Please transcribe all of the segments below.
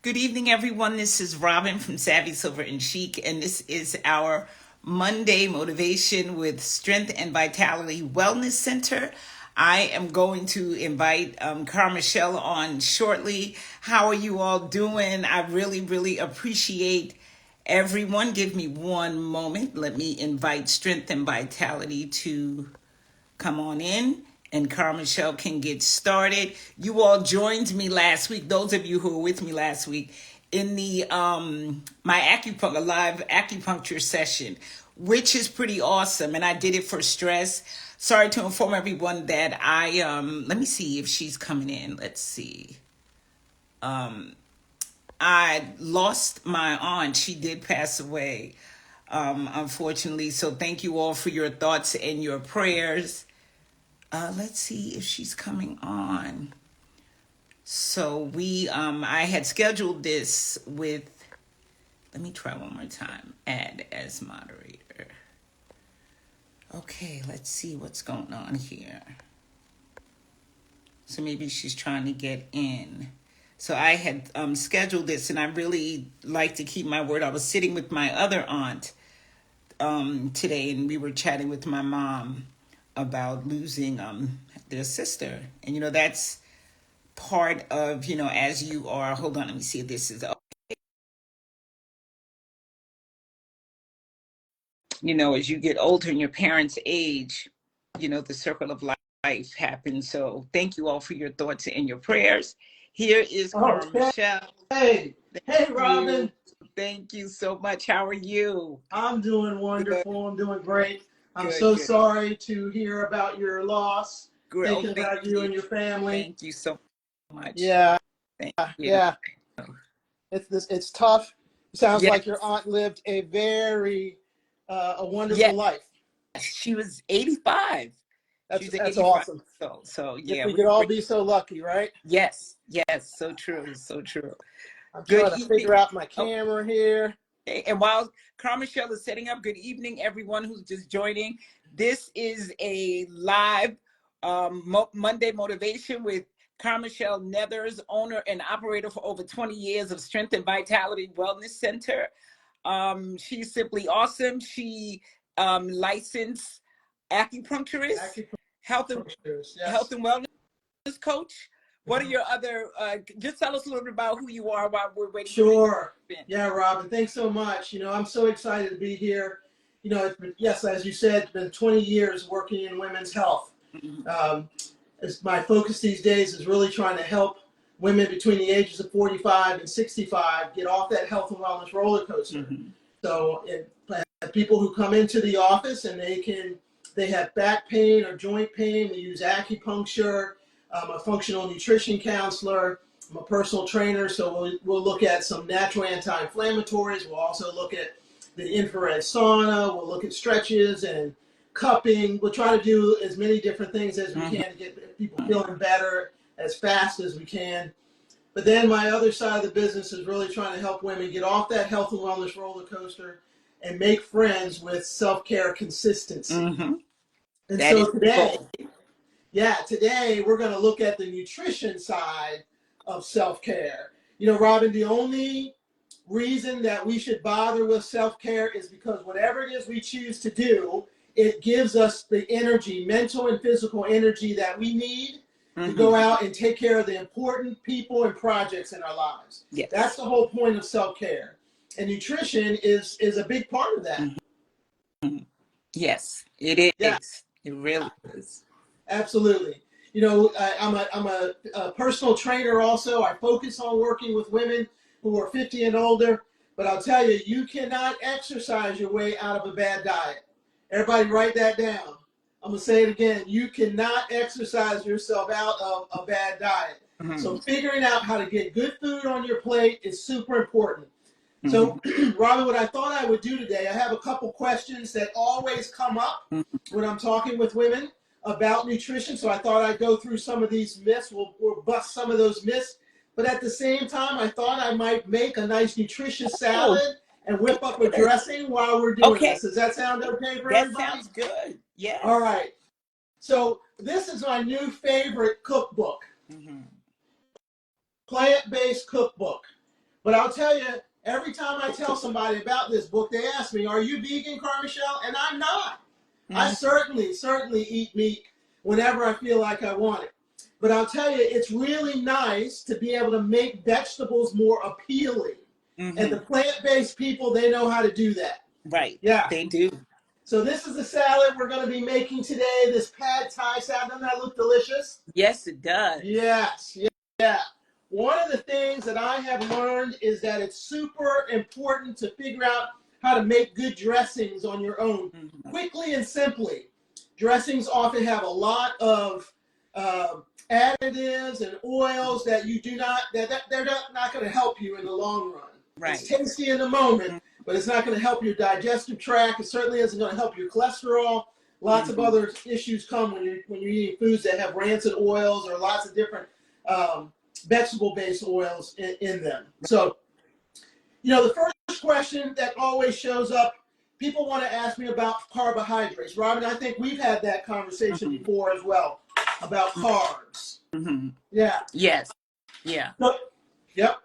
Good evening, everyone. This is Robin from Savvy Silver and Chic, and this is our Monday Motivation with Strength and Vitality Wellness Center. I am going to invite Cara-Michele on shortly. How are you all doing? I really appreciate everyone. Give me one moment. Let me invite Strength and Vitality to come on in, and Cara-Michele can get started. You all joined me last week, those of you who were with me last week, in the my a live acupuncture session, which is pretty awesome. And I did it for stress. Sorry to inform everyone that I let me see if she's coming in. Let's see. I lost my aunt. She did pass away, unfortunately. So thank you all for your thoughts and your prayers. Let's see if she's coming on. So I had scheduled this with, let me try one more time, add as moderator. Okay, let's see what's going on here. So maybe she's trying to get in. So I had scheduled this, and I really like to keep my word. I was sitting with my other aunt today, and we were chatting with my mom about losing their sister. And that's part of, as you are, hold on, let me see if this is okay. As you get older and your parents age, the circle of life happens. So thank you all for your thoughts and your prayers. Here is Cara-Michele. Hey, Robin. Thank you so much. How are you? I'm doing wonderful. Good. I'm doing great. I'm so sorry to hear about your loss. Good. Thinking about you and your family. Thank you so much. Yeah. Thank you. Yeah. It's tough. Sounds like your aunt lived a very a wonderful life. She was 85. That's 85. Awesome. So yeah, we could all be so lucky, right? Yes, so true. I'm trying to figure out my camera here. And while Cara-Michele is setting up, good evening, everyone who's just joining. This is a live Monday Motivation with Cara-Michele Nethers, owner and operator for over 20 years of Strength and Vitality Wellness Center. She's simply awesome. She licensed acupuncturist, health and wellness coach. What are your other, just tell us a little bit about who you are while we're waiting. Sure. Yeah, Robin, thanks so much. I'm so excited to be here. It's been, yes, as you said, it's been 20 years working in women's health. My focus these days is really trying to help women between the ages of 45 and 65 get off that health and wellness roller coaster. So people who come into the office and they have back pain or joint pain, we use acupuncture. I'm a functional nutrition counselor. I'm a personal trainer, so we'll look at some natural anti-inflammatories. We'll also look at the infrared sauna. We'll look at stretches and cupping. We'll try to do as many different things as we can to get people feeling better as fast as we can. But then my other side of the business is really trying to help women get off that health and wellness roller coaster and make friends with self-care consistency. And so today we're going to look at the nutrition side of self-care. Robin, the only reason that we should bother with self-care is because whatever it is we choose to do, it gives us the energy, mental and physical energy that we need to go out and take care of the important people and projects in our lives. Yes. That's the whole point of self-care. And nutrition is a big part of that. Yes, it is. Yeah. It really is. Absolutely. I'm a personal trainer also. I focus on working with women who are 50 and older. But I'll tell you, you cannot exercise your way out of a bad diet. Everybody write that down. I'm going to say it again. You cannot exercise yourself out of a bad diet. So figuring out how to get good food on your plate is super important. So, Robin, what I thought I would do today, I have a couple questions that always come up when I'm talking with women about nutrition. So I thought I'd go through some of these myths. We'll bust some of those myths. But at the same time, I thought I might make a nice nutritious salad and whip up a dressing while we're doing this. Does that sound okay for everybody? That sounds good. Yeah. All right. So this is my new favorite cookbook. Plant-based cookbook. But I'll tell you, every time I tell somebody about this book, they ask me, "Are you vegan, Cara-Michele?" And I'm not. I certainly eat meat whenever I feel like I want it. But I'll tell you, it's really nice to be able to make vegetables more appealing. And the plant-based people, they know how to do that. Right. Yeah. They do. So this is the salad we're going to be making today, this pad thai salad. Doesn't that look delicious? Yes, it does. Yes. Yeah. One of the things that I have learned is that it's super important to figure out how to make good dressings on your own, quickly and simply. Dressings often have a lot of additives and oils that you do not, they're not going to help you in the long run. Right. It's tasty in the moment, but it's not going to help your digestive tract. It certainly isn't going to help your cholesterol. Lots of other issues come when you're eating foods that have rancid oils or lots of different vegetable-based oils in them. So, the first question that always shows up, people want to ask me about carbohydrates. Robin, I think we've had that conversation before as well about carbs. Yeah. Yes. Yeah. Yep.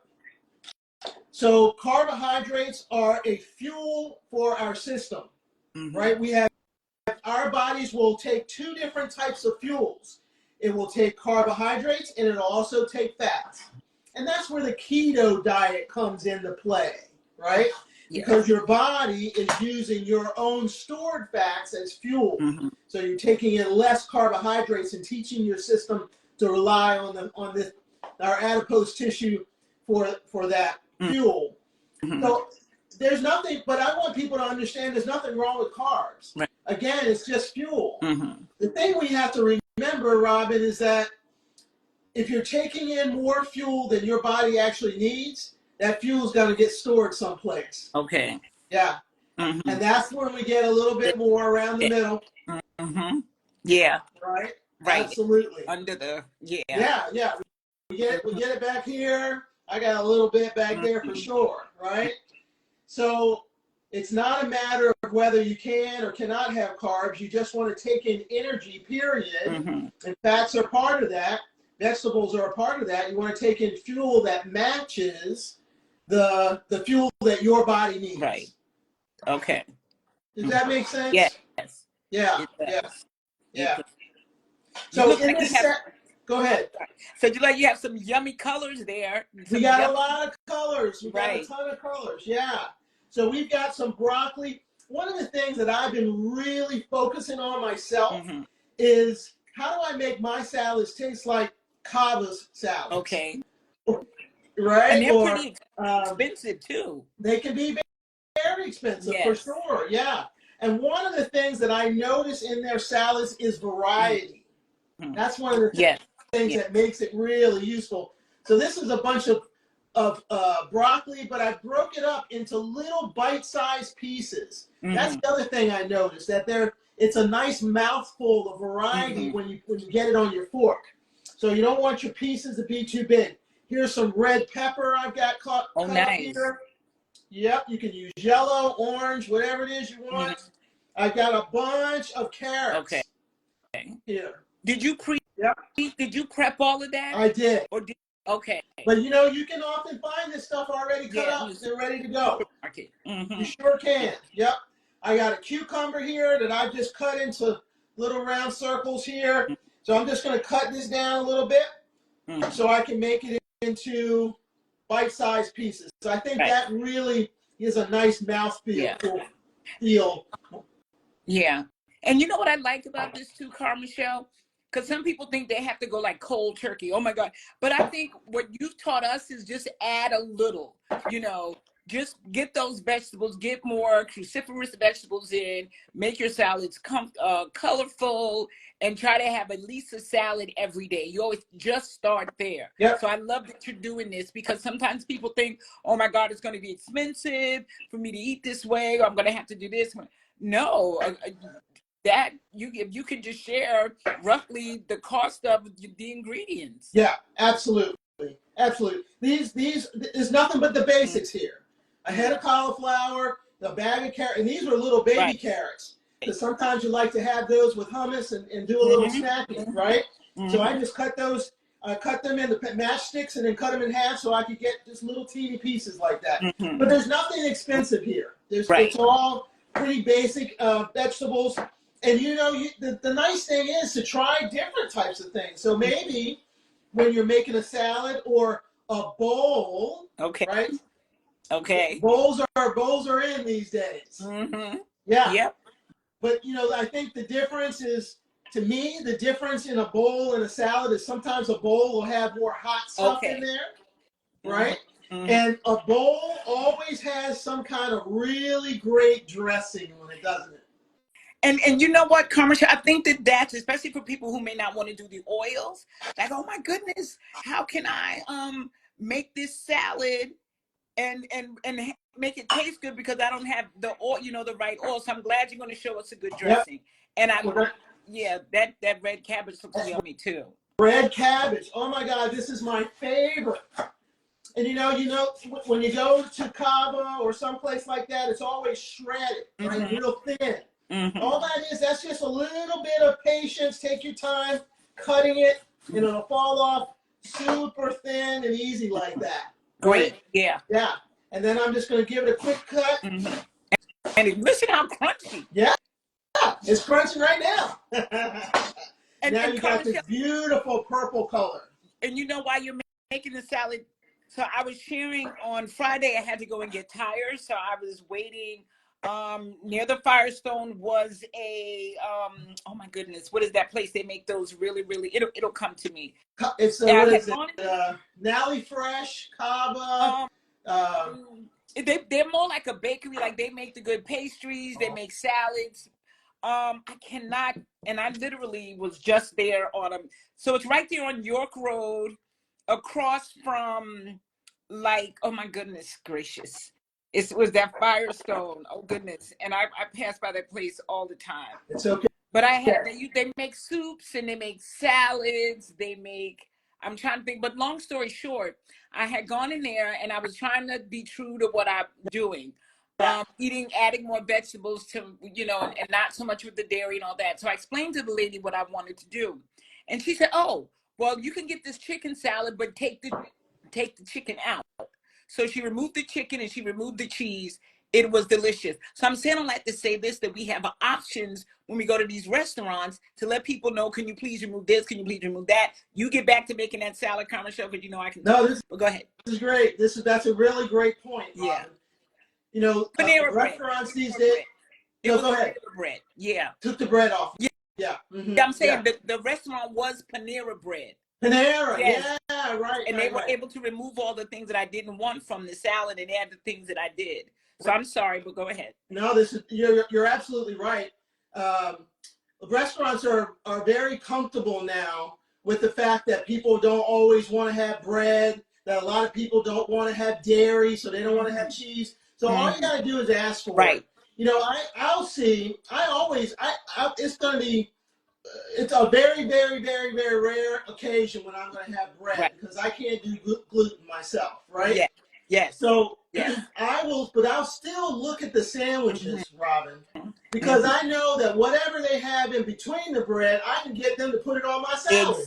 So carbohydrates are a fuel for our system, right? Our bodies will take two different types of fuels. It will take carbohydrates and it'll also take fats. And that's where the keto diet comes into play, right? Yes. Because your body is using your own stored fats as fuel. So you're taking in less carbohydrates and teaching your system to rely on our adipose tissue for that fuel. So there's nothing, but I want people to understand there's nothing wrong with carbs. Right. Again, it's just fuel. The thing we have to remember, Robin, is that if you're taking in more fuel than your body actually needs, that fuel's going to get stored someplace. Okay. Yeah. And that's when we get a little bit more around the middle. Yeah. Right? Right. Absolutely. Under the, Yeah. We get it back here. I got a little bit back there for sure, right? So it's not a matter of whether you can or cannot have carbs. You just want to take in energy, period. And fats are part of that. Vegetables are a part of that. You want to take in fuel that matches the fuel that your body needs. Right. Okay. Does that make sense? Yes. Yeah. So in this go ahead. So you have some yummy colors there. We got a lot of colors. We got a ton of colors. Yeah. So we've got some broccoli. One of the things that I've been really focusing on myself is how do I make my salads taste like Cava's salads? Okay. Right? And they're pretty expensive too. They can be very expensive for sure. Yeah. And one of the things that I notice in their salads is variety. That's one of the things that makes it really useful. So this is a bunch of broccoli, but I broke it up into little bite-sized pieces. That's the other thing I noticed, that it's a nice mouthful of variety when you get it on your fork. So you don't want your pieces to be too big. Here's some red pepper I've got cut up here. Yep, you can use yellow, orange, whatever it is you want. I've got a bunch of carrots. Okay. Here. Did you Did you prep all of that? I did. Okay. But you can often find this stuff already cut up. They're ready to go. You sure can. Yep. I got a cucumber here that I've just cut into little round circles here. So I'm just going to cut this down a little bit so I can make it into bite-sized pieces. So I think that really is a nice mouthfeel. Yeah. And you know what I like about this too, Cara-Michele? Because some people think they have to go like cold turkey. Oh my God. But I think what you've taught us is just add a little, just get those vegetables, get more cruciferous vegetables in, make your salads colorful, and try to have at least a salad every day. You always just start there. So I love that you're doing this, because sometimes people think, oh my God, it's going to be expensive for me to eat this way, or I'm going to have to do this. No, that if you can just share roughly the cost of the ingredients. Yeah, absolutely. These is nothing but the basics here. A head of cauliflower, a bag of carrots, and these are little baby carrots. Because sometimes you like to have those with hummus and do a little snacking, right? So I just cut those. I cut them into matchsticks and then cut them in half so I could get just little teeny pieces like that. Mm-hmm. But there's nothing expensive here. Right. It's all pretty basic vegetables. And the nice thing is to try different types of things. So maybe when you're making a salad or a bowl, Okay. right? Okay. Bowls are in these days. Mm-hmm. Yeah. Yep. But I think the difference is, to me, the difference in a bowl and a salad is sometimes a bowl will have more hot stuff in there, right? Mm-hmm. And a bowl always has some kind of really great dressing on it, doesn't it? And you know what, Cara-Michele, I think that's especially for people who may not want to do the oils. Like, oh my goodness, how can I make this salad and make it taste good because I don't have the oil, the right oil. So I'm glad you're going to show us a good dressing. Yep. And that red cabbage looks yummy too. Red cabbage. Oh my God, this is my favorite. And when you go to Cava or someplace like that, it's always shredded, right? Mm-hmm. Real thin. Mm-hmm. All that's just a little bit of patience. Take your time cutting it, and it'll fall off super thin and easy like that. Great. Right? Yeah. Yeah. And then I'm just going to give it a quick cut. Mm-hmm. And listen how crunchy. Yeah. It's crunchy right now. Now you got this beautiful purple color. And you know why you're making the salad? So I was sharing on Friday, I had to go and get tires. So I was waiting. Near the Firestone was a oh my goodness, what is that place? They make those really, really, it'll come to me. It's Nally Fresh, Cava. They're more like a bakery. Like they make the good pastries, they make salads. I cannot, and I literally was just there on them. So it's right there on York Road, across from, like, oh my goodness gracious. It was that Firestone. Oh goodness. And I pass by that place all the time. It's okay. But they make soups and they make salads. I'm trying to think, but long story short, I had gone in there and I was trying to be true to what I'm doing. Adding more vegetables to, and not so much with the dairy and all that. So I explained to the lady what I wanted to do. And she said, oh, well, you can get this chicken salad, but take the chicken out. So she removed the chicken and she removed the cheese. It was delicious. So I'm saying all that to say this, that we have options when we go to these restaurants to let people know, can you please remove this? Can you please remove that? You get back to making that salad, Cara-Michele, because I can. No, but go ahead. This is great. That's a really great point, Robin. Yeah. Panera restaurants these days. Go ahead. Bread. Yeah. Took the bread off. Yeah. Yeah. Mm-hmm. Yeah, I'm saying the restaurant was Panera bread. Panera, yes. Yeah, right. And they were able to remove all the things that I didn't want from the salad and add the things that I did. So I'm sorry, but go ahead. No, you're absolutely right. Restaurants are very comfortable now with the fact that people don't always want to have bread, that a lot of people don't want to have dairy, so they don't want to have cheese. So all you got to do is ask for it. It's a very, very, very, very rare occasion when I'm going to have bread because I can't do gluten myself, right? Yeah. Yes. So I'll still look at the sandwiches, Robin, because I know that whatever they have in between the bread, I can get them to put it on my salad.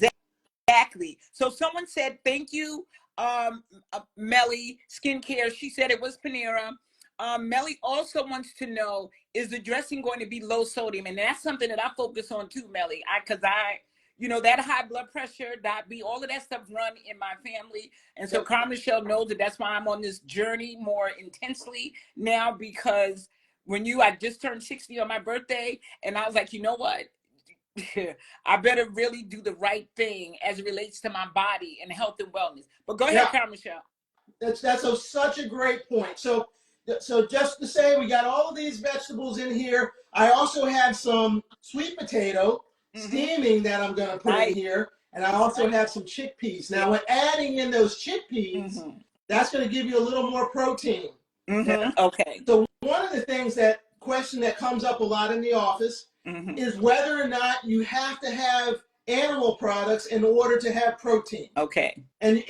Exactly. So someone said, thank you, Melly Skincare. She said it was Panera. Melly also wants to know, is the dressing going to be low sodium? And that's something that I focus on too, Melly. Because that high blood pressure, diabetes, all of that stuff run in my family. And so Cara-Michele knows that's why I'm on this journey more intensely now, because I just turned 60 on my birthday, and I was like, you know what? I better really do the right thing as it relates to my body and health and wellness. But go ahead, Cara-Michele. That's such a great point. So just to say, we got all of these vegetables in here. I also have some sweet potato steaming that I'm going to put in here. And I also have some chickpeas. Now, when adding in those chickpeas, that's going to give you a little more protein. Okay. So one of the question that comes up a lot in the office is whether or not you have to have animal products in order to have protein. Okay. And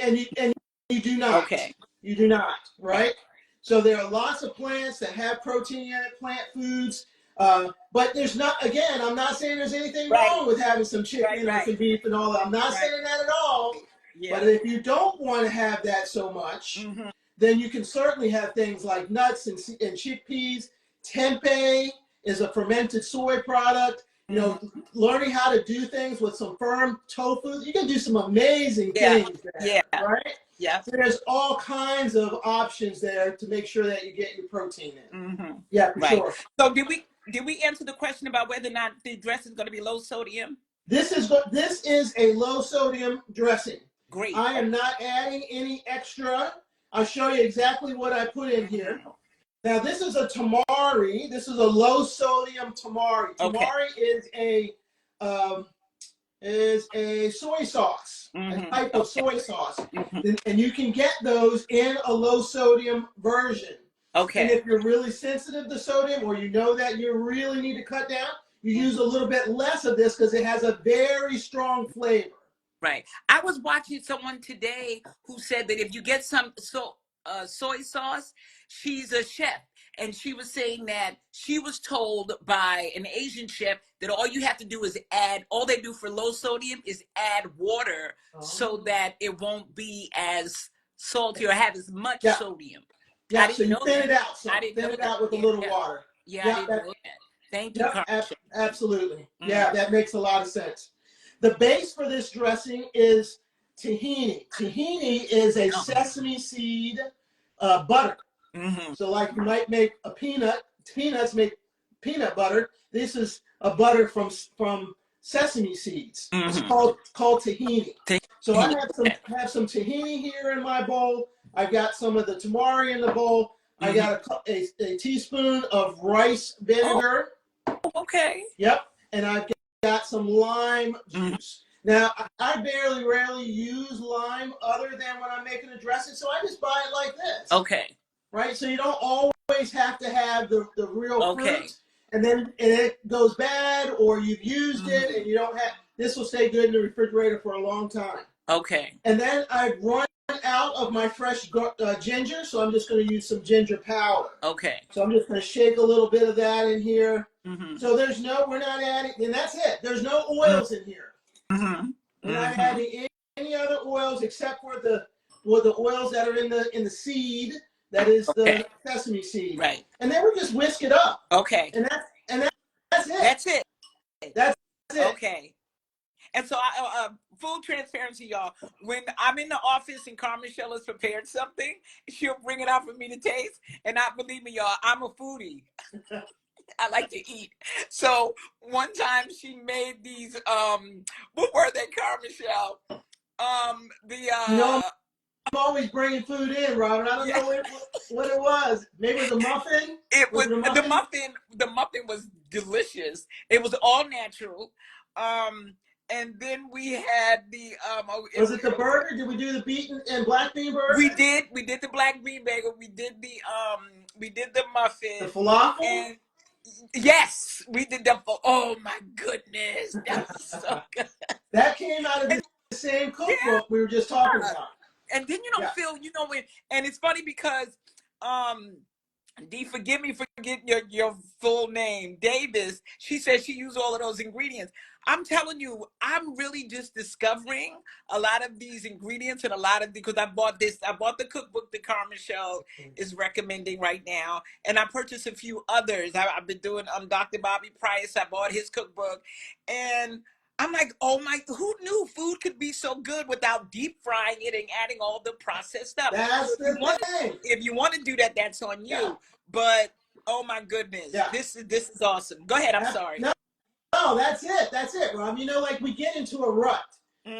you do not. Okay. You do not, right? So there are lots of plants that have protein in it, plant foods. But there's not, again, I'm not saying there's anything wrong with having some chicken or some beef and all that. I'm not saying that at all. Yeah. But if you don't want to have that so much, then you can certainly have things like nuts and chickpeas. Tempeh is a fermented soy product. You know, learning how to do things with some firm tofu, you can do some amazing things there, right? Yeah. So there's all kinds of options there to make sure that you get your protein in. Yeah, for sure. So did we answer the question about whether or not the dressing is going to be low sodium? This is a low sodium dressing. Great. I am not adding any extra. I'll show you exactly what I put in here. Now this is a tamari. This is a low sodium tamari. Tamari is a soy sauce, a type of soy sauce, and you can get those in a low sodium version. And if you're really sensitive to sodium, or you know that you really need to cut down, you use a little bit less of this because it has a very strong flavor. Right. I was watching someone today who said that if you get some soy sauce, she's a chef. And she was saying that she was told by an Asian chef that all you have to do is all they do for low sodium is add water so that it won't be as salty or have as much sodium. Yeah, so you thin it out. So thin it out with a little water. Yeah, I didn't know that. Thank you, Cara-Michele. Absolutely. Yeah, that makes a lot of sense. The base for this dressing is tahini. Tahini is a sesame seed butter. So like you might make a peanuts make peanut butter. This is a butter from sesame seeds. It's called tahini. So I have some tahini here in my bowl. I've got some of the tamari in the bowl. I got a teaspoon of rice vinegar. Okay. Yep. And I've got some lime juice. Now, I rarely use lime other than when I'm making a dressing, so I just buy it like this. Okay. Right? So you don't always have to have the real fruit. And then it goes bad, or you've used it and you don't have, this will stay good in the refrigerator for a long time. Okay. And then I've run out of my fresh ginger, so I'm just going to use some ginger powder. Okay. So I'm just going to shake a little bit of that in here. So we're not adding, and that's it. There's no oils in here. We're not adding any other oils except for the oils that are in the seed. That is the sesame seed. Right. And then we just whisk it up. Okay. And that's it. That's it. That's it. Okay. And so, full transparency, y'all. When I'm in the office and Cara-Michele has prepared something, she'll bring it out for me to taste. And not believe me, y'all, I'm a foodie. I like to eat. So one time she made these. What were they, Cara-Michele? I'm always bringing food in, Robert. I don't know what it was. Maybe it was a muffin. The muffin was delicious. It was all natural. And then we had the was it the burger? Did we do the bean and black bean burger? We did the black bean bagel. We did the muffin. The falafel? And yes, we did the. Oh my goodness, that was so good. That came out of the same cookbook we were just talking about. And then you don't feel, and it's funny because, Dee, forgive me for getting your full name, Davis. She said she used all of those ingredients. I'm telling you, I'm really just discovering a lot of these ingredients and a lot of because I bought the cookbook that Cara-Michele is recommending right now, and I purchased a few others. I've been doing Dr. Bobby Price. I bought his cookbook, and I'm like, oh my, who knew food could be so good without deep frying it and adding all the processed stuff? That's the thing. If you want to do that, that's on you. Yeah. But oh my goodness, this is awesome. Go ahead. I'm sorry. No, that's it. That's it, Rob. Like we get into a rut,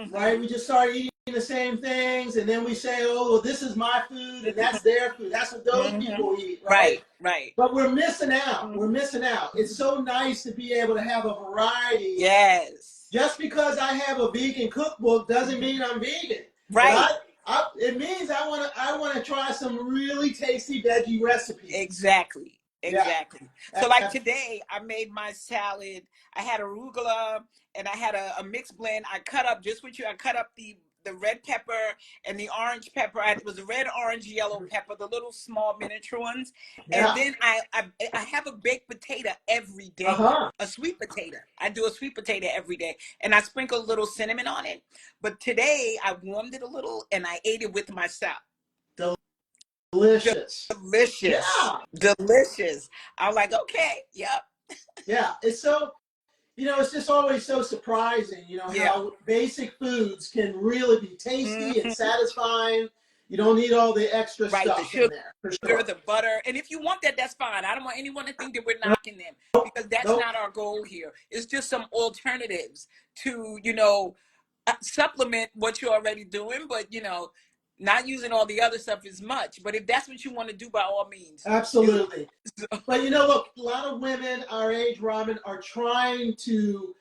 right? We just start eating the same things, and then we say, oh, well, this is my food, and that's their food. That's what those people eat, right? Right. But we're missing out. We're missing out. It's so nice to be able to have a variety. Yes. Just because I have a vegan cookbook doesn't mean I'm vegan. Right. It means I want to try some really tasty veggie recipes. Exactly. So like today, I made my salad. I had arugula and I had a mixed blend. I cut up just with you. I cut up the the red pepper and the orange pepper. It was a red, orange, yellow pepper, the little small miniature ones. And Yeah. then I have a baked potato every day, Uh-huh. a sweet potato. I do a sweet potato every day, and I sprinkle a little cinnamon on it. But today I warmed it a little and I ate it with myself. Delicious. Delicious, Yeah. delicious. I'm like, okay, yep, Yeah. It's so, it's just always so surprising, yeah. how basic foods can really be tasty and Hmm. satisfying. You don't need all the extra Right, the stuff in there, for sugar, sure. the butter. And if you want that, that's fine. I don't want anyone to think that we're Nope. knocking them, because that's Nope. not our goal here. It's just some alternatives to, supplement what you're already doing, but, not using all the other stuff as much. But if that's what you want to do, by all means, do it. Absolutely. So, But look, a lot of women our age, Robin, are trying to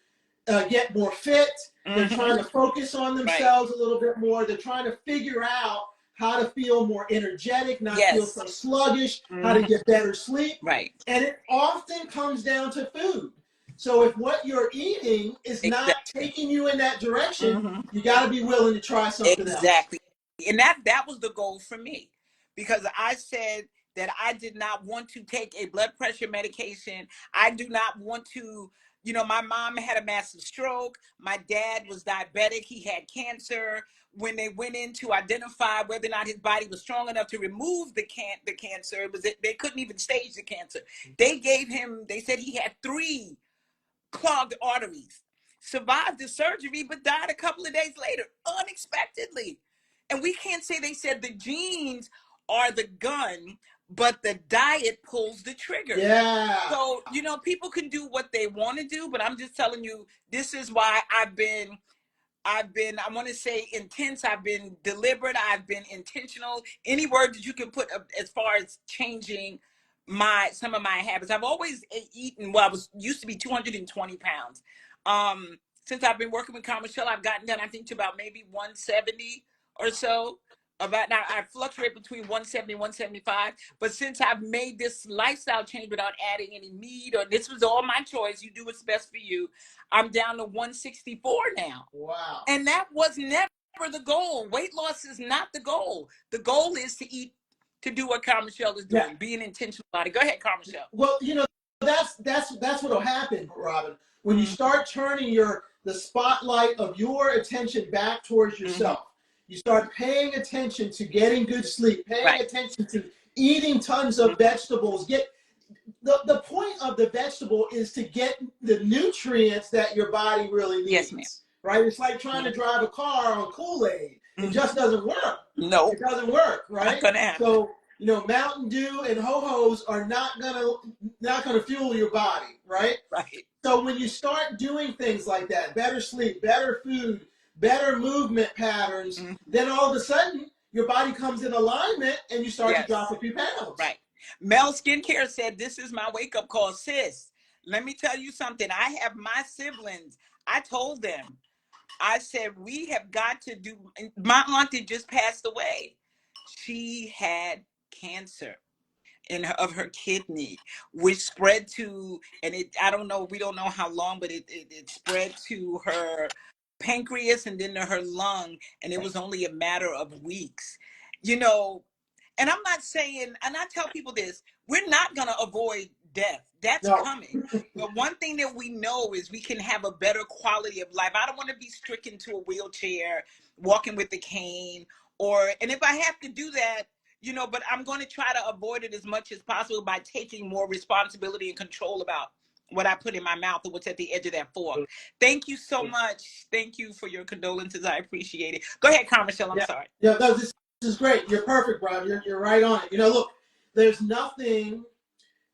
get more fit. They're mhm, trying to focus on right. themselves a little bit more. They're trying to figure out how to feel more energetic, not feel Yes. so sluggish, how to Hmm. get better sleep. Right. And it often comes down to food. So if what you're eating is not Exactly. taking you in that direction, Hmm. you got to be willing to try something else. Exactly. And that was the goal for me, because I said that I did not want to take a blood pressure medication. I do not want to, my mom had a massive stroke. My dad was diabetic. He had cancer. When they went in to identify whether or not his body was strong enough to remove the cancer, they couldn't even stage the cancer. They said he had 3 clogged arteries, survived the surgery, but died a couple of days later, unexpectedly. And we can't say, they said the genes are the gun, but the diet pulls the trigger. Yeah. So, people can do what they want to do, but I'm just telling you, this is why I want to say intense. I've been deliberate. I've been intentional. Any word that you can put as far as changing some of my habits. I've always eaten, well, I used to be 220 pounds. Since I've been working with Cara-Michele, I've gotten down, I think, to about maybe 170 or so. About now, I fluctuate between 170 and 175. But since I've made this lifestyle change without adding any meat, or this was all my choice, you do what's best for you, I'm down to 164 now. Wow. And that was never the goal. Weight loss is not the goal. The goal is to eat, to do what Cara-Michele is Yeah. doing, being intentional about it. Go ahead, Cara-Michele. Well, that's what'll happen, Robin. When you Mm-hmm. start turning the spotlight of your attention back towards Mm-hmm. yourself, you start paying attention to getting good sleep, paying Right. attention to eating tons of Mm-hmm. vegetables. The point of the vegetable is to get the nutrients that your body really Yes, ma'am. needs. Right? It's like trying to drive a car on Kool-Aid. It Mm-hmm. just doesn't work. No, It doesn't work, not right? gonna happen. So Mountain Dew and Ho-Hos are not gonna fuel your body, right? Right. So when you start doing things like that, better sleep, better food, better movement patterns, Mm-hmm. then all of a sudden your body comes in alignment and you start to drop Yes. a few pounds. Right. Mel Skincare said, "This is my wake up call, sis. Let me tell you something. I have my siblings. I told them, I said, we have got to do, my auntie just passed away. She had cancer of her kidney, which spread to, and I don't know, we don't know how long, but it spread to her pancreas and then to her lung, and it was only a matter of weeks. You know, and I'm not saying, and I tell people this, we're not going to avoid death. That's No. coming. But one thing that we know is we can have a better quality of life. I don't want to be stricken to a wheelchair, walking with a cane, and if I have to do that, but I'm going to try to avoid it as much as possible by taking more responsibility and control about what I put in my mouth and what's at the edge of that fork. Thank you so much. Thank you for your condolences. I appreciate it. Go ahead, Cara-Michele. I'm Yeah. sorry. Yeah. No, this is great. You're perfect, Brian. You're right on it. Look, there's nothing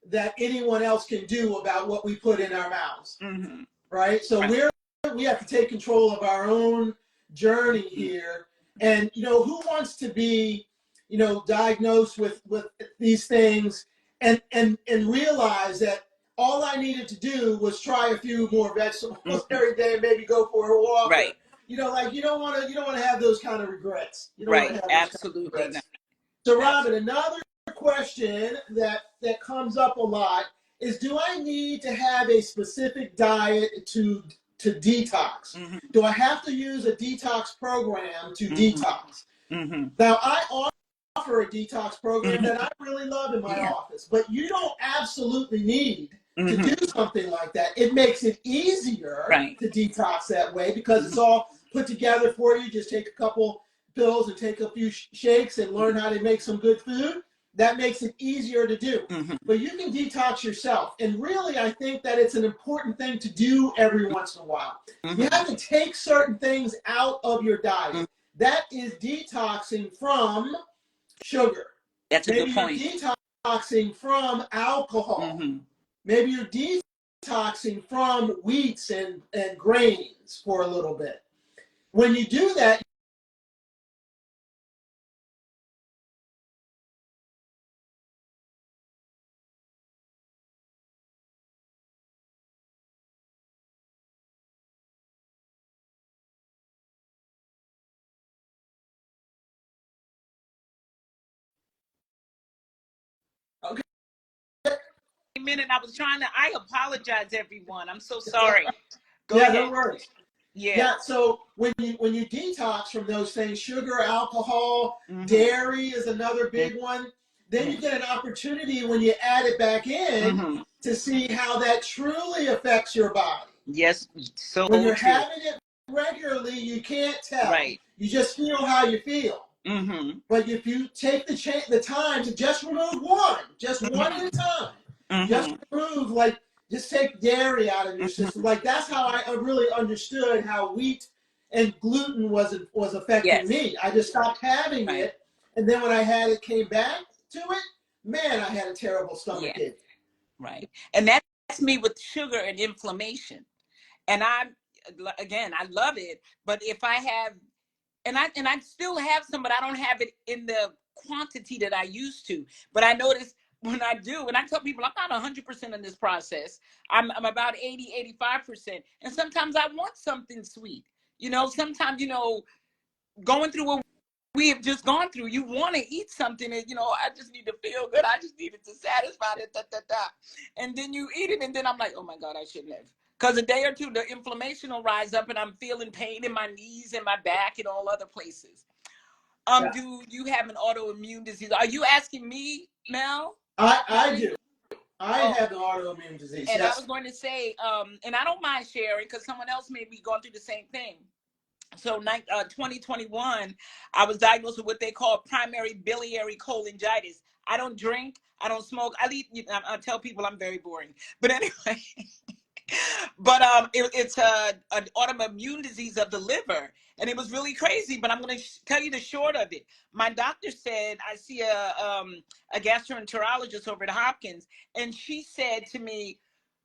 that anyone else can do about what we put in our mouths, Mm-hmm. right? So Right. we have to take control of our own journey here. And who wants to be, diagnosed with these things and realize that all I needed to do was try a few more vegetables Mm-hmm. every day and maybe go for a walk, or Right. like you don't want to have those kind of regrets. You don't want to Right. have those kind of Absolutely not. regrets. So Robin, Absolutely. another question that comes up a lot is, do I need to have a specific diet to to detox? Mm-hmm. Do I have to use a detox program to Mm-hmm. detox? Mm-hmm. Now, I offer a detox program Mm-hmm. that I really love in my Yeah. office, but you don't absolutely need to Mm-hmm. do something like that. It makes it easier Right. to detox that way because Mm-hmm. it's all put together for you. Just take a couple pills and take a few shakes and learn how to make some good food. That makes it easier to do. Mm-hmm. But you can detox yourself. And really, I think that it's an important thing to do every once in a while. Mm-hmm. You have to take certain things out of your diet. Mm-hmm. That is detoxing from sugar. That's a good Maybe you're point. detoxing from alcohol. Mm-hmm. Maybe you're detoxing from wheats and grains for a little bit. When you do that, okay, A minute, I apologize, everyone. I'm so sorry. Go yeah, no ahead. worries. Yeah. Yeah, so when you detox from those things, sugar, alcohol, Mm-hmm. dairy is another big one. Then you get an opportunity when you add it back in Mm-hmm. to see how that truly affects your body. Yes, so When you're true. having it regularly, you can't tell. Right. You just feel how you feel. Mm-hmm. But if you take the time to just remove one, just one at a time, just Mm-hmm. remove, like, just take dairy out of your system. Like, that's how I really understood how wheat and gluten was affecting Yes. me. I just stopped having Right. it, and then when I had it, came back to it, man, I had a terrible stomach Yeah. ache. Right. And that's me with sugar and inflammation. And I love it. But if I have, and I still have some, but I don't have it in the quantity that I used to. But I notice when I do, and I tell people I'm not 100% in this process. I'm about 80, 85%. And sometimes I want something sweet. Sometimes, going through what we have just gone through, you want to eat something and, I just need to feel good. I just needed to satisfy it. Da, da, da. And then you eat it. And then I'm like, oh my God, I shouldn't have. Because a day or two, the inflammation will rise up and I'm feeling pain in my knees and my back and all other places. Yeah. Do you have an autoimmune disease? Are you asking me, Mel? I do. I Oh, have an autoimmune disease, and I was yes. going to say, and I don't mind sharing because someone else may be going through the same thing. So 2021, I was diagnosed with what they call primary biliary cholangitis. I don't drink. I don't smoke. I tell people I'm very boring. But anyway, but it's an autoimmune disease of the liver. And it was really crazy, but I'm going to tell you the short of it. My doctor said, I see a gastroenterologist over at Hopkins, and she said to me,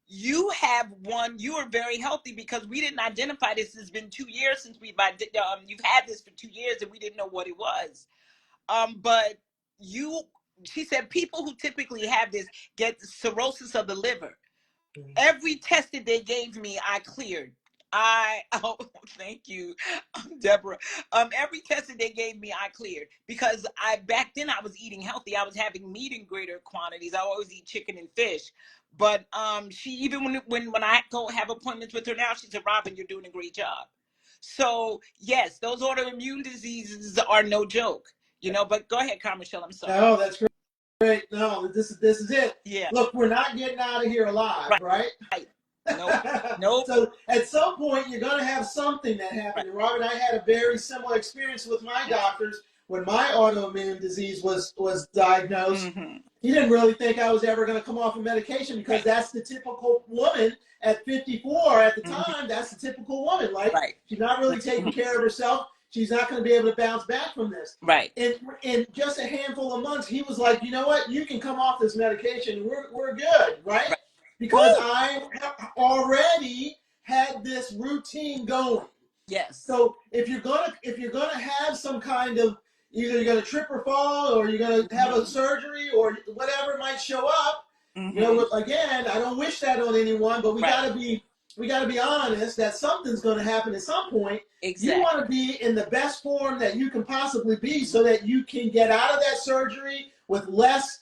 you are very healthy because we didn't identify this. It's been 2 years since you've had this for 2 years and we didn't know what it was. But she said people who typically have this get cirrhosis of the liver. Every test that they gave me, I cleared. Oh, thank you, Deborah. Every test that they gave me, I cleared because back then I was eating healthy. I was having meat in greater quantities. I always eat chicken and fish. But she, even when I go have appointments with her now, she said, "Robin, you're doing a great job." So yes, those autoimmune diseases are no joke, But go ahead, Cara-Michele. I'm sorry. No, that's great. No, this is it. Yeah. Look, we're not getting out of here alive, Right. right? Nope. Nope. So at some point, you're going to have something that happened. Right. And Robert and I had a very similar experience with my doctors when my autoimmune disease was diagnosed. Mm-hmm. He didn't really think I was ever going to come off of medication because Right. that's the typical woman at 54 at the Mm-hmm. time. That's the typical woman. Like, Right. she's not really taking care of herself. She's not going to be able to bounce back from this. Right. In just a handful of months, he was like, you know what? You can come off this medication. We're good, right? Right. Because Woo! I already had this routine going. Yes. So if you're gonna have some kind of, either you're gonna trip or fall, or you're gonna have a surgery, or whatever might show up, Mm-hmm. again, I don't wish that on anyone, but we Right. gotta be honest that something's gonna happen at some point. Exactly. You want to be in the best form that you can possibly be, so that you can get out of that surgery with less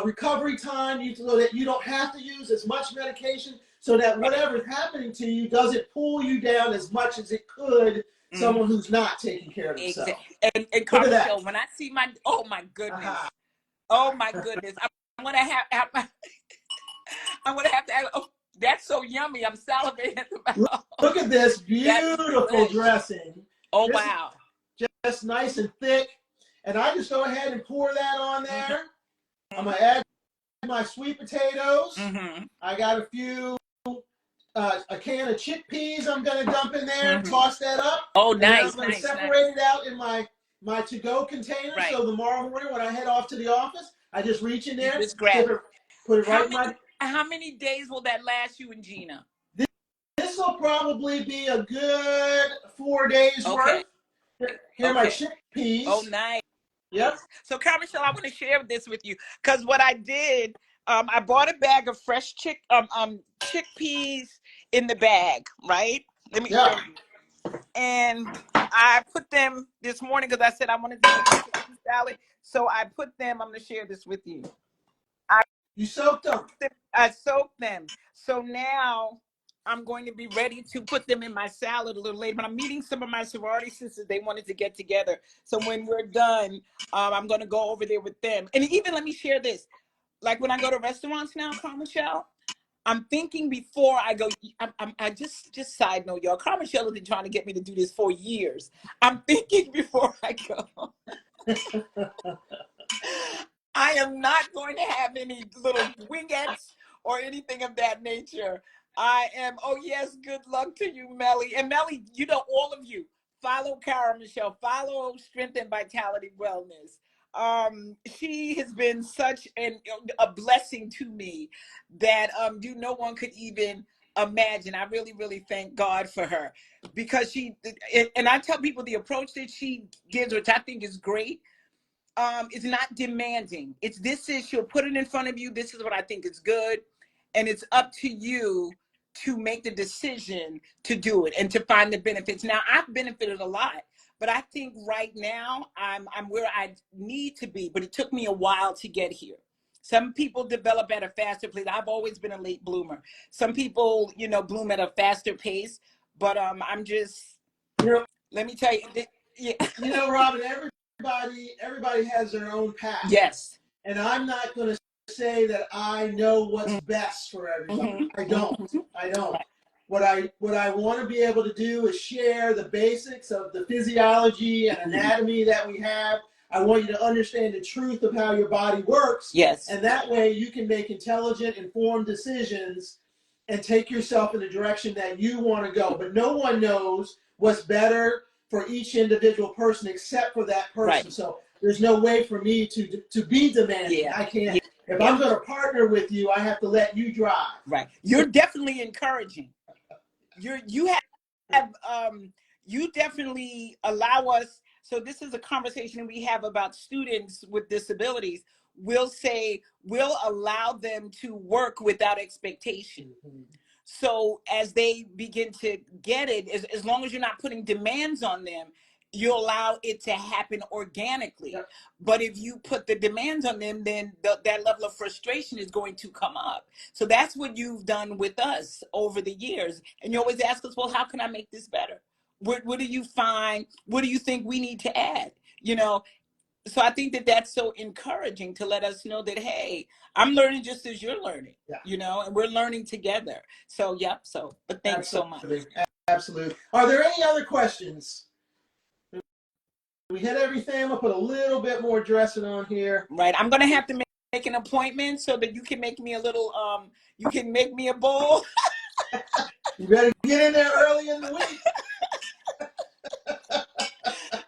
recovery time, so that you don't have to use as much medication, so that whatever's happening to you doesn't pull you down as much as it could someone who's not taking care of themselves. And Cara-Michele, when I see my, oh my goodness, Aha. oh my goodness, I'm gonna have I'm gonna have to ask, oh, that's so yummy. I'm salivating about. Look at this beautiful dressing. Oh, wow. Just nice and thick. And I just go ahead and pour that on there. I'm going to add my sweet potatoes. I got a few, a can of chickpeas I'm going to dump in there, toss that up. Oh, nice. I'm going to separate it out in my to-go container. Right. So tomorrow morning when I head off to the office, I just reach in there, just grab it. Put it right in my... How many days will that last you and Gina? This will probably be a good 4 days worth. Here are my chickpeas. Oh, nice. Yep. So, Cara-Michele, I want to share this with you because what I did, I bought a bag of fresh chickpeas in the bag, right? Let me show you. And I put them this morning because I said I wanted to make a chickpea salad. So I put them. I'm going to share this with you. You soaked them. I soaked them. So now I'm going to be ready to put them in my salad a little later. But I'm meeting some of my sorority sisters. They wanted to get together. So when we're done, I'm going to go over there with them. And even let me share this. Like when I go to restaurants now, Cara-Michele, I'm thinking before I go, I just side note, y'all, Cara-Michele has been trying to get me to do this for years. I'm thinking before I go. I am not going to have any little wingettes or anything of that nature. I am, oh yes, good luck to you, Melly. And Melly, you know, all of you, follow Cara-Michele, follow Strength and Vitality Wellness. She has been such a blessing to me that no one could even imagine. I really, really thank God for her because and I tell people the approach that she gives, which I think is great, it's not demanding. She'll put it in front of you. This is what I think is good. And it's up to you to make the decision to do it and to find the benefits. Now, I've benefited a lot, but I think right now I'm where I need to be, but it took me a while to get here. Some people develop at a faster pace. I've always been a late bloomer. Some people, bloom at a faster pace, but I'm just, let me tell you. Robin, everybody has their own path. Yes. And I'm not going to say that I know what's best for everybody. I don't. What I want to be able to do is share the basics of the physiology and anatomy that we have. I want you to understand the truth of how your body works. Yes. And that way you can make intelligent, informed decisions and take yourself in the direction that you want to go. But no one knows what's better for each individual person except for that person. Right. So there's no way for me to be demanding. Yeah. I can't. Yeah. If I'm going to partner with you, I have to let you drive. Right. You're definitely encouraging. You definitely allow us. So this is a conversation we have about students with disabilities. We'll allow them to work without expectation. So as they begin to get it, as long as you're not putting demands on them, you allow it to happen organically. Yep. But if you put the demands on them, then that level of frustration is going to come up. So that's what you've done with us over the years. And you always ask us, well, how can I make this better? What do you find? What do you think we need to add? So I think that's so encouraging to let us know that, hey, I'm learning just as you're learning, and we're learning together. So, but thanks so much. Absolutely. Are there any other questions? We hit everything. I'm going to put a little bit more dressing on here. Right. I'm going to have to make an appointment so that you can make me a little, you can make me a bowl. You better get in there early in the week.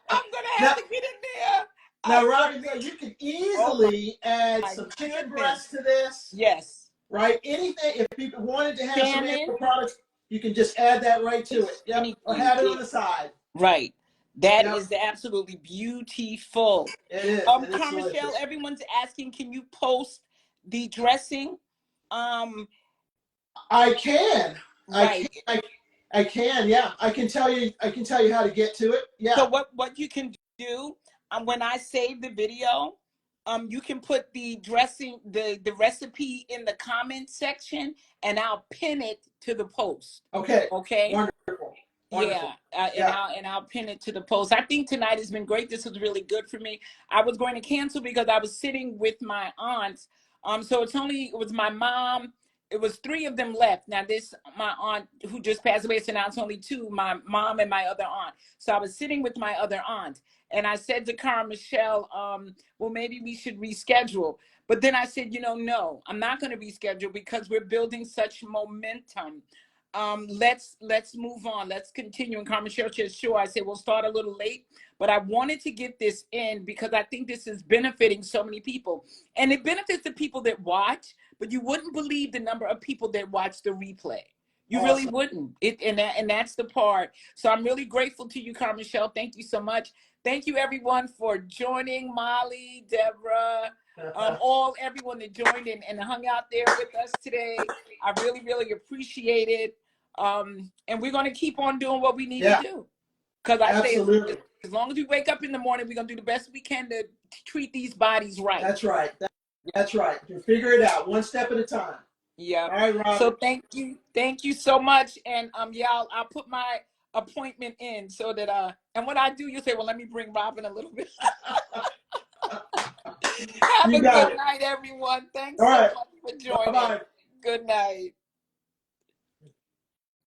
I'm going to have to get in there. Now, Robin, you can easily add some chicken breast to this. Yes. Right? Anything, if people wanted to have some animal products, you can just add that right to it. Yep. Or have it on the side. Right. That is absolutely beautiful. It is. Cara-Michele, everyone's asking, can you post the dressing? I can. Right. I can. Yeah. I can tell you how to get to it. Yeah. So what you can do when I save the video, you can put the dressing, the recipe in the comment section, and I'll pin it to the post. Okay. Okay. Wonderful. Wonderful. Yeah, and I'll pin it to the post. I think tonight has been great. This was really good for me. I was going to cancel because I was sitting with my aunts. So it was my mom. It was 3 of them left. Now my aunt who just passed away, so now it's only 2, my mom and my other aunt. So I was sitting with my other aunt, and I said to Cara-Michele, well, maybe we should reschedule. But then I said, no, I'm not going to reschedule because we're building such momentum. Let's move on. Let's continue. And Cara-Michele said, sure. I said, we'll start a little late, but I wanted to get this in because I think this is benefiting so many people. And it benefits the people that watch, but you wouldn't believe the number of people that watch the replay. You really wouldn't. And that's the part. So I'm really grateful to you, Cara-Michele. Thank you so much. Thank you, everyone, for joining. Molly, Deborah, everyone that joined in and hung out there with us today. I really, really appreciate it. And we're going to keep on doing what we need to do. Because I say, as long as we wake up in the morning, we're going to do the best we can to treat these bodies right. That's right. That's right. You figure it out one step at a time. Yeah. All right, Rob. So thank you so much. And I'll put my appointment in so that and when I do, you say, well, let me bring Robin a little bit. Have a good night, everyone. Thanks so much for joining. Bye-bye. Good night.